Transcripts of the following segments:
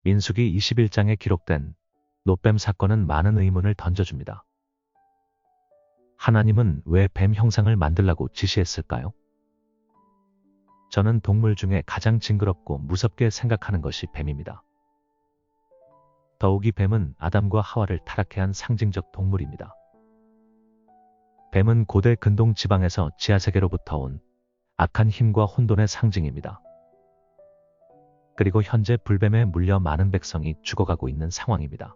민수기 21장에 기록된 노뱀 사건은 많은 의문을 던져줍니다. 하나님은 왜 뱀 형상을 만들라고 지시했을까요? 저는 동물 중에 가장 징그럽고 무섭게 생각하는 것이 뱀입니다. 더욱이 뱀은 아담과 하와를 타락케 한 상징적 동물입니다. 뱀은 고대 근동 지방에서 지하세계로부터 온 악한 힘과 혼돈의 상징입니다. 그리고 현재 불뱀에 물려 많은 백성이 죽어가고 있는 상황입니다.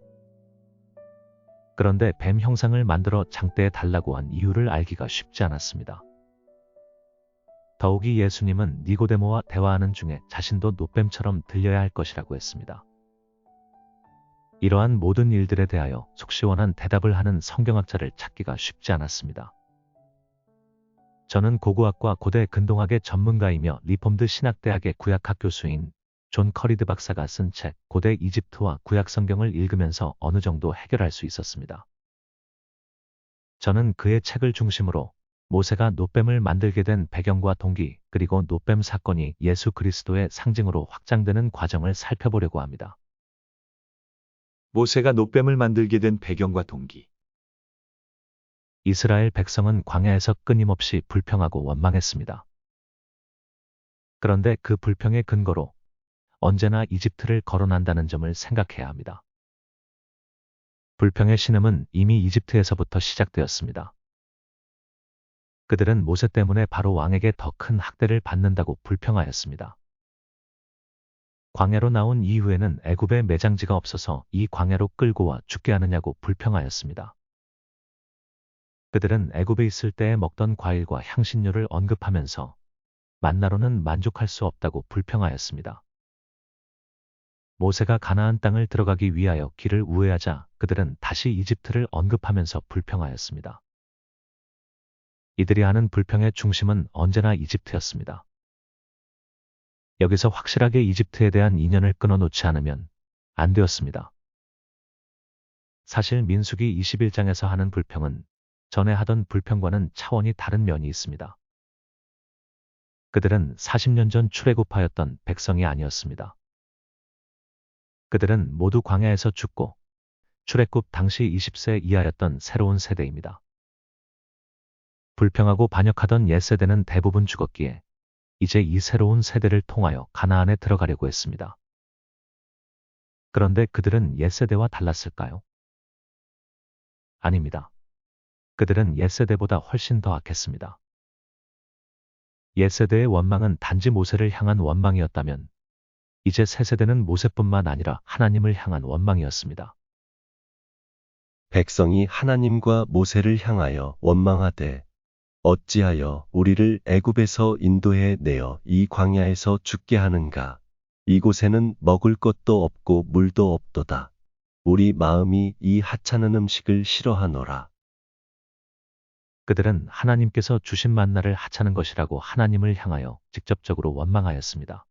그런데 뱀 형상을 만들어 장대에 달라고 한 이유를 알기가 쉽지 않았습니다. 더욱이 예수님은 니고데모와 대화하는 중에 자신도 노뱀처럼 들려야 할 것이라고 했습니다. 이러한 모든 일들에 대하여 속시원한 대답을 하는 성경학자를 찾기가 쉽지 않았습니다. 저는 고고학과 고대 근동학의 전문가이며 리폼드 신학대학의 구약학 교수인 존 커리드 박사가 쓴 책 고대 이집트와 구약 성경을 읽으면서 어느 정도 해결할 수 있었습니다. 저는 그의 책을 중심으로 모세가 노뱀을 만들게 된 배경과 동기, 그리고 노뱀 사건이 예수 그리스도의 상징으로 확장되는 과정을 살펴보려고 합니다. 모세가 노뱀을 만들게 된 배경과 동기. 이스라엘 백성은 광야에서 끊임없이 불평하고 원망했습니다. 그런데 그 불평의 근거로 언제나 이집트를 거론한다는 점을 생각해야 합니다. 불평의 신음은 이미 이집트에서부터 시작되었습니다. 그들은 모세 때문에 바로 왕에게 더 큰 학대를 받는다고 불평하였습니다. 광야로 나온 이후에는 애굽에 매장지가 없어서 이 광야로 끌고 와 죽게 하느냐고 불평하였습니다. 그들은 애굽에 있을 때에 먹던 과일과 향신료를 언급하면서 만나로는 만족할 수 없다고 불평하였습니다. 모세가 가나안 땅을 들어가기 위하여 길을 우회하자 그들은 다시 이집트를 언급하면서 불평하였습니다. 이들이 하는 불평의 중심은 언제나 이집트였습니다. 여기서 확실하게 이집트에 대한 인연을 끊어놓지 않으면 안 되었습니다. 사실 민수기 21장에서 하는 불평은 전에 하던 불평과는 차원이 다른 면이 있습니다. 그들은 40년 전 출애굽하였던 백성이 아니었습니다. 그들은 모두 광야에서 죽고 출애굽 당시 20세 이하였던 새로운 세대입니다. 불평하고 반역하던 옛세대는 대부분 죽었기에 이제 이 새로운 세대를 통하여 가나안에 들어가려고 했습니다. 그런데 그들은 옛세대와 달랐을까요? 아닙니다. 그들은 옛세대보다 훨씬 더 악했습니다. 옛세대의 원망은 단지 모세를 향한 원망이었다면 이제 새세대는 모세뿐만 아니라 하나님을 향한 원망이었습니다. 백성이 하나님과 모세를 향하여 원망하되 어찌하여 우리를 애굽에서 인도해 내어 이 광야에서 죽게 하는가? 이곳에는 먹을 것도 없고 물도 없도다. 우리 마음이 이 하찮은 음식을 싫어하노라. 그들은 하나님께서 주신 만나를 하찮은 것이라고 하나님을 향하여 직접적으로 원망하였습니다.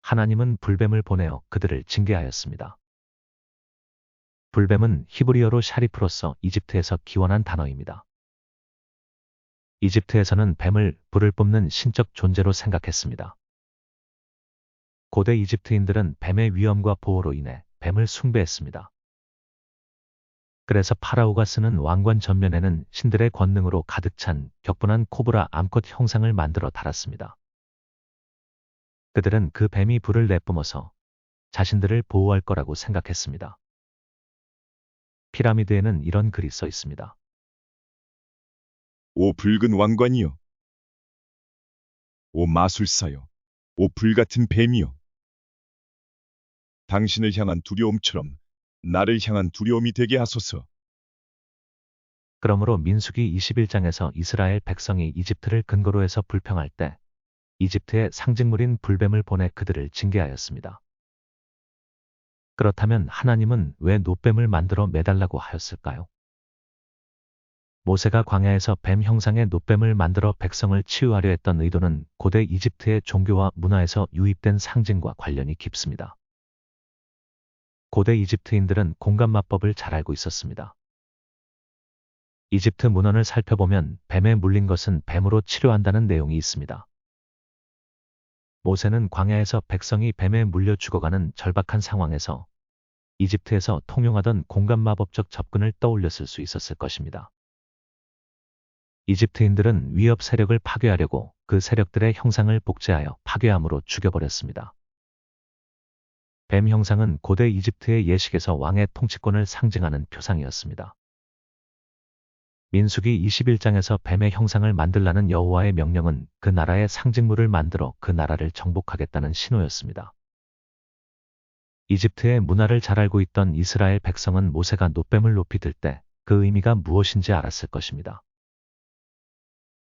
하나님은 불뱀을 보내어 그들을 징계하였습니다. 불뱀은 히브리어로 샤리프로서 이집트에서 기원한 단어입니다. 이집트에서는 뱀을 불을 뿜는 신적 존재로 생각했습니다. 고대 이집트인들은 뱀의 위험과 보호로 인해 뱀을 숭배했습니다. 그래서 파라오가 쓰는 왕관 전면에는 신들의 권능으로 가득 찬 격분한 코브라 암컷 형상을 만들어 달았습니다. 그들은 그 뱀이 불을 내뿜어서 자신들을 보호할 거라고 생각했습니다. 피라미드에는 이런 글이 써 있습니다. 오 붉은 왕관이여, 오 마술사여, 오 불같은 뱀이여, 당신을 향한 두려움처럼 나를 향한 두려움이 되게 하소서. 그러므로 민수기 21장에서 이스라엘 백성이 이집트를 근거로 해서 불평할 때 이집트의 상징물인 불뱀을 보내 그들을 징계하였습니다. 그렇다면 하나님은 왜 노뱀을 만들어 매달라고 하였을까요? 모세가 광야에서 뱀 형상의 노뱀을 만들어 백성을 치유하려 했던 의도는 고대 이집트의 종교와 문화에서 유입된 상징과 관련이 깊습니다. 고대 이집트인들은 공간마법을 잘 알고 있었습니다. 이집트 문헌을 살펴보면 뱀에 물린 것은 뱀으로 치료한다는 내용이 있습니다. 모세는 광야에서 백성이 뱀에 물려 죽어가는 절박한 상황에서 이집트에서 통용하던 공간마법적 접근을 떠올렸을 수 있었을 것입니다. 이집트인들은 위협 세력을 파괴하려고 그 세력들의 형상을 복제하여 파괴함으로 죽여버렸습니다. 뱀 형상은 고대 이집트의 예식에서 왕의 통치권을 상징하는 표상이었습니다. 민수기 21장에서 뱀의 형상을 만들라는 여호와의 명령은 그 나라의 상징물을 만들어 그 나라를 정복하겠다는 신호였습니다. 이집트의 문화를 잘 알고 있던 이스라엘 백성은 모세가 놋뱀을 높이 들 때 그 의미가 무엇인지 알았을 것입니다.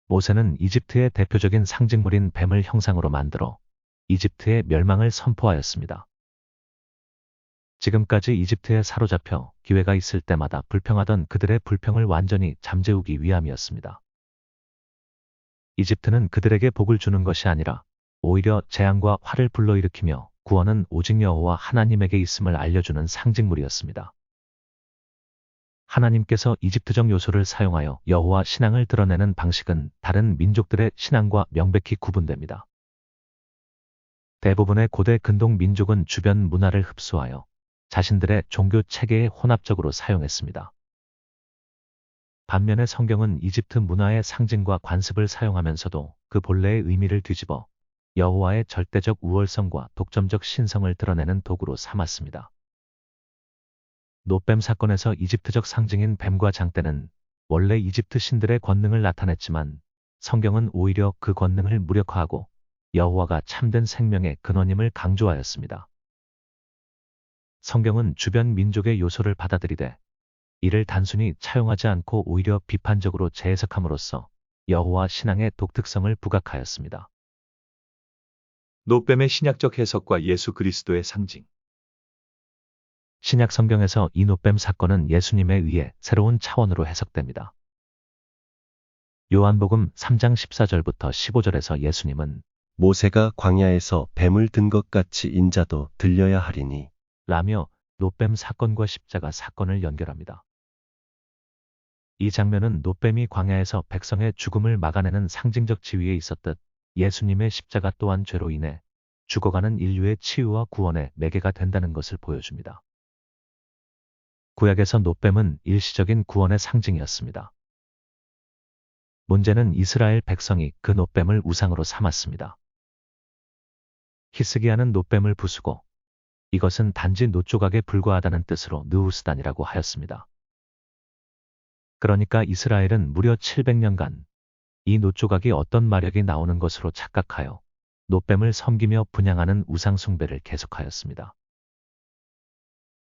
모세는 이집트의 대표적인 상징물인 뱀을 형상으로 만들어 이집트의 멸망을 선포하였습니다. 지금까지 이집트에 사로잡혀 기회가 있을 때마다 불평하던 그들의 불평을 완전히 잠재우기 위함이었습니다. 이집트는 그들에게 복을 주는 것이 아니라 오히려 재앙과 화를 불러일으키며 구원은 오직 여호와 하나님에게 있음을 알려주는 상징물이었습니다. 하나님께서 이집트적 요소를 사용하여 여호와 신앙을 드러내는 방식은 다른 민족들의 신앙과 명백히 구분됩니다. 대부분의 고대 근동 민족은 주변 문화를 흡수하여 자신들의 종교 체계에 혼합적으로 사용했습니다. 반면에 성경은 이집트 문화의 상징과 관습을 사용하면서도 그 본래의 의미를 뒤집어 여호와의 절대적 우월성과 독점적 신성을 드러내는 도구로 삼았습니다. 놋뱀 사건에서 이집트적 상징인 뱀과 장대는 원래 이집트 신들의 권능을 나타냈지만 성경은 오히려 그 권능을 무력화하고 여호와가 참된 생명의 근원임을 강조하였습니다. 성경은 주변 민족의 요소를 받아들이되 이를 단순히 차용하지 않고 오히려 비판적으로 재해석함으로써 여호와 신앙의 독특성을 부각하였습니다. 놋뱀의 신약적 해석과 예수 그리스도의 상징. 신약 성경에서 이 놋뱀 사건은 예수님에 의해 새로운 차원으로 해석됩니다. 요한복음 3장 14절부터 15절에서 예수님은 모세가 광야에서 뱀을 든 것 같이 인자도 들려야 하리니 라며 놋뱀 사건과 십자가 사건을 연결합니다. 이 장면은 놋뱀이 광야에서 백성의 죽음을 막아내는 상징적 지위에 있었듯 예수님의 십자가 또한 죄로 인해 죽어가는 인류의 치유와 구원의 매개가 된다는 것을 보여줍니다. 구약에서 놋뱀은 일시적인 구원의 상징이었습니다. 문제는 이스라엘 백성이 그 놋뱀을 우상으로 삼았습니다. 히스기야는 놋뱀을 부수고 이것은 단지 놋조각에 불과하다는 뜻으로 느우스단이라고 하였습니다. 그러니까 이스라엘은 무려 700년간 이 놋조각이 어떤 마력이 나오는 것으로 착각하여 놋뱀을 섬기며 분향하는 우상 숭배를 계속하였습니다.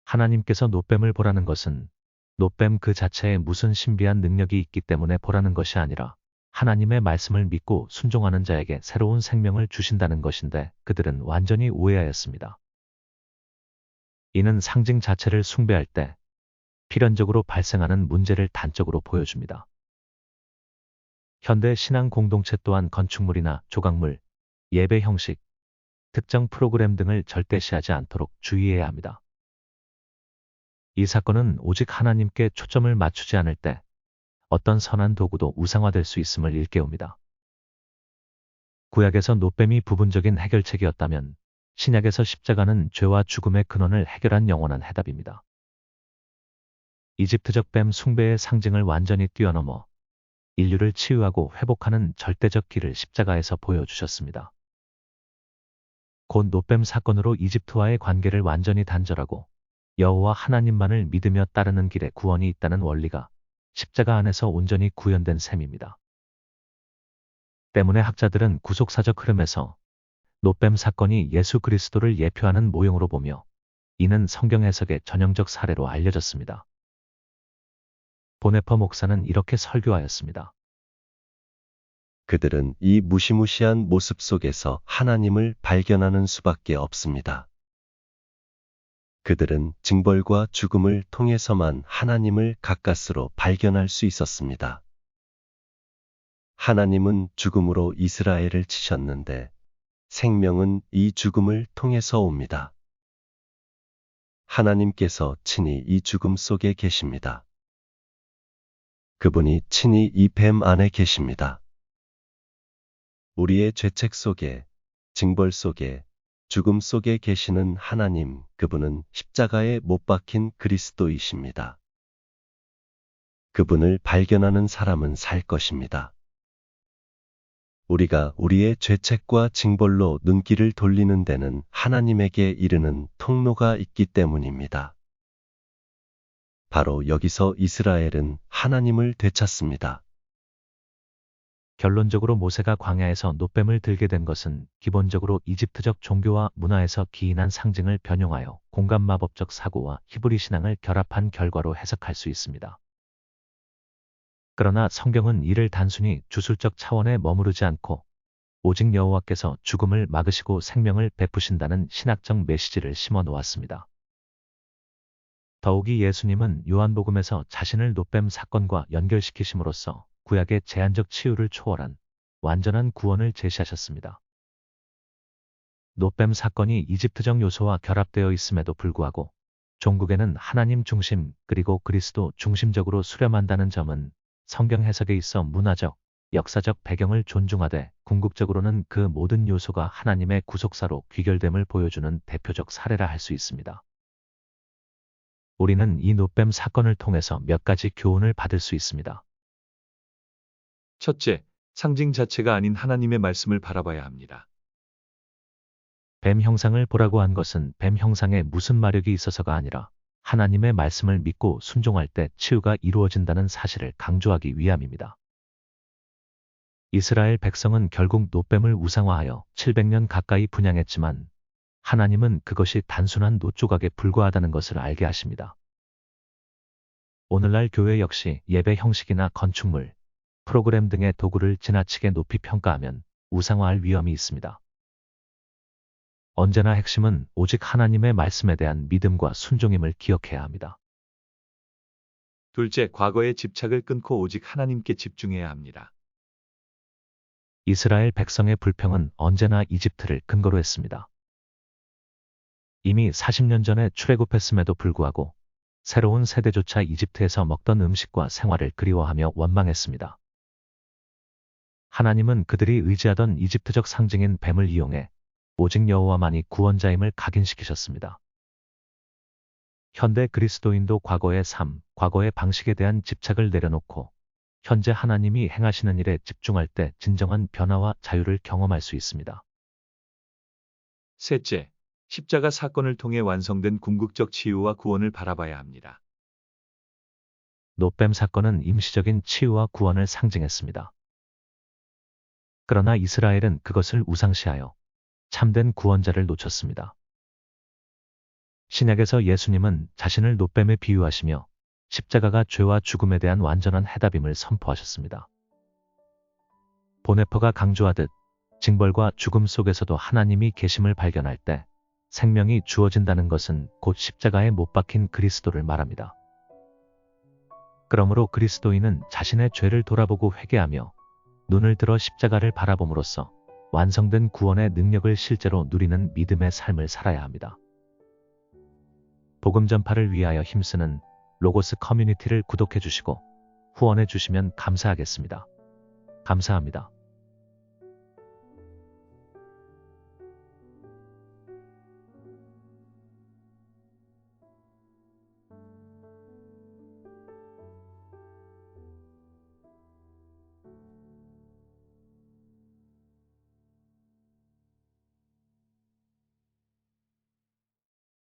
하나님께서 놋뱀을 보라는 것은 놋뱀 그 자체에 무슨 신비한 능력이 있기 때문에 보라는 것이 아니라 하나님의 말씀을 믿고 순종하는 자에게 새로운 생명을 주신다는 것인데 그들은 완전히 오해하였습니다. 이는 상징 자체를 숭배할 때 필연적으로 발생하는 문제를 단적으로 보여줍니다. 현대 신앙 공동체 또한 건축물이나 조각물, 예배 형식, 특정 프로그램 등을 절대시하지 않도록 주의해야 합니다. 이 사건은 오직 하나님께 초점을 맞추지 않을 때 어떤 선한 도구도 우상화될 수 있음을 일깨웁니다. 구약에서 놋뱀이 부분적인 해결책이었다면 신약에서 십자가는 죄와 죽음의 근원을 해결한 영원한 해답입니다. 이집트적 뱀 숭배의 상징을 완전히 뛰어넘어 인류를 치유하고 회복하는 절대적 길을 십자가에서 보여주셨습니다. 곧 놋뱀 사건으로 이집트와의 관계를 완전히 단절하고 여호와 하나님만을 믿으며 따르는 길에 구원이 있다는 원리가 십자가 안에서 온전히 구현된 셈입니다. 때문에 학자들은 구속사적 흐름에서 놋뱀 사건이 예수 그리스도를 예표하는 모형으로 보며 이는 성경 해석의 전형적 사례로 알려졌습니다. 보네퍼 목사는 이렇게 설교하였습니다. 그들은 이 무시무시한 모습 속에서 하나님을 발견하는 수밖에 없습니다. 그들은 징벌과 죽음을 통해서만 하나님을 가까스로 발견할 수 있었습니다. 하나님은 죽음으로 이스라엘을 치셨는데 생명은 이 죽음을 통해서 옵니다. 하나님께서 친히 이 죽음 속에 계십니다. 그분이 친히 이 뱀 안에 계십니다. 우리의 죄책 속에 징벌 속에, 죽음 속에 계시는 하나님, 그분은 십자가에 못 박힌 그리스도이십니다. 그분을 발견하는 사람은 살 것입니다. 우리가 우리의 죄책과 징벌로 눈길을 돌리는 데는 하나님에게 이르는 통로가 있기 때문입니다. 바로 여기서 이스라엘은 하나님을 되찾습니다. 결론적으로 모세가 광야에서 놋뱀을 들게 된 것은 기본적으로 이집트적 종교와 문화에서 기인한 상징을 변형하여 공간마법적 사고와 히브리 신앙을 결합한 결과로 해석할 수 있습니다. 그러나 성경은 이를 단순히 주술적 차원에 머무르지 않고 오직 여호와께서 죽음을 막으시고 생명을 베푸신다는 신학적 메시지를 심어 놓았습니다. 더욱이 예수님은 요한복음에서 자신을 놋뱀 사건과 연결시키심으로써 구약의 제한적 치유를 초월한 완전한 구원을 제시하셨습니다. 놋뱀 사건이 이집트적 요소와 결합되어 있음에도 불구하고 종국에는 하나님 중심 그리고 그리스도 중심적으로 수렴한다는 점은 성경 해석에 있어 문화적, 역사적 배경을 존중하되 궁극적으로는 그 모든 요소가 하나님의 구속사로 귀결됨을 보여주는 대표적 사례라 할 수 있습니다. 우리는 이 놋뱀 사건을 통해서 몇 가지 교훈을 받을 수 있습니다. 첫째, 상징 자체가 아닌 하나님의 말씀을 바라봐야 합니다. 뱀 형상을 보라고 한 것은 뱀 형상에 무슨 마력이 있어서가 아니라 하나님의 말씀을 믿고 순종할 때 치유가 이루어진다는 사실을 강조하기 위함입니다. 이스라엘 백성은 결국 놋뱀을 우상화하여 700년 가까이 분양했지만 하나님은 그것이 단순한 놋조각에 불과하다는 것을 알게 하십니다. 오늘날 교회 역시 예배 형식이나 건축물, 프로그램 등의 도구를 지나치게 높이 평가하면 우상화할 위험이 있습니다. 언제나 핵심은 오직 하나님의 말씀에 대한 믿음과 순종임을 기억해야 합니다. 둘째, 과거의 집착을 끊고 오직 하나님께 집중해야 합니다. 이스라엘 백성의 불평은 언제나 이집트를 근거로 했습니다. 이미 40년 전에 출애굽했음에도 불구하고 새로운 세대조차 이집트에서 먹던 음식과 생활을 그리워하며 원망했습니다. 하나님은 그들이 의지하던 이집트적 상징인 뱀을 이용해 오직 여호와만이 구원자임을 각인시키셨습니다. 현대 그리스도인도 과거의 삶, 과거의 방식에 대한 집착을 내려놓고 현재 하나님이 행하시는 일에 집중할 때 진정한 변화와 자유를 경험할 수 있습니다. 셋째, 십자가 사건을 통해 완성된 궁극적 치유와 구원을 바라봐야 합니다. 놋뱀 사건은 임시적인 치유와 구원을 상징했습니다. 그러나 이스라엘은 그것을 우상시하여 참된 구원자를 놓쳤습니다. 신약에서 예수님은 자신을 놋뱀에 비유하시며 십자가가 죄와 죽음에 대한 완전한 해답임을 선포하셨습니다. 보네퍼가 강조하듯 징벌과 죽음 속에서도 하나님이 계심을 발견할 때 생명이 주어진다는 것은 곧 십자가에 못 박힌 그리스도를 말합니다. 그러므로 그리스도인은 자신의 죄를 돌아보고 회개하며 눈을 들어 십자가를 바라봄으로써 완성된 구원의 능력을 실제로 누리는 믿음의 삶을 살아야 합니다. 복음 전파를 위하여 힘쓰는 로고스 커뮤니티를 구독해 주시고 후원해 주시면 감사하겠습니다. 감사합니다.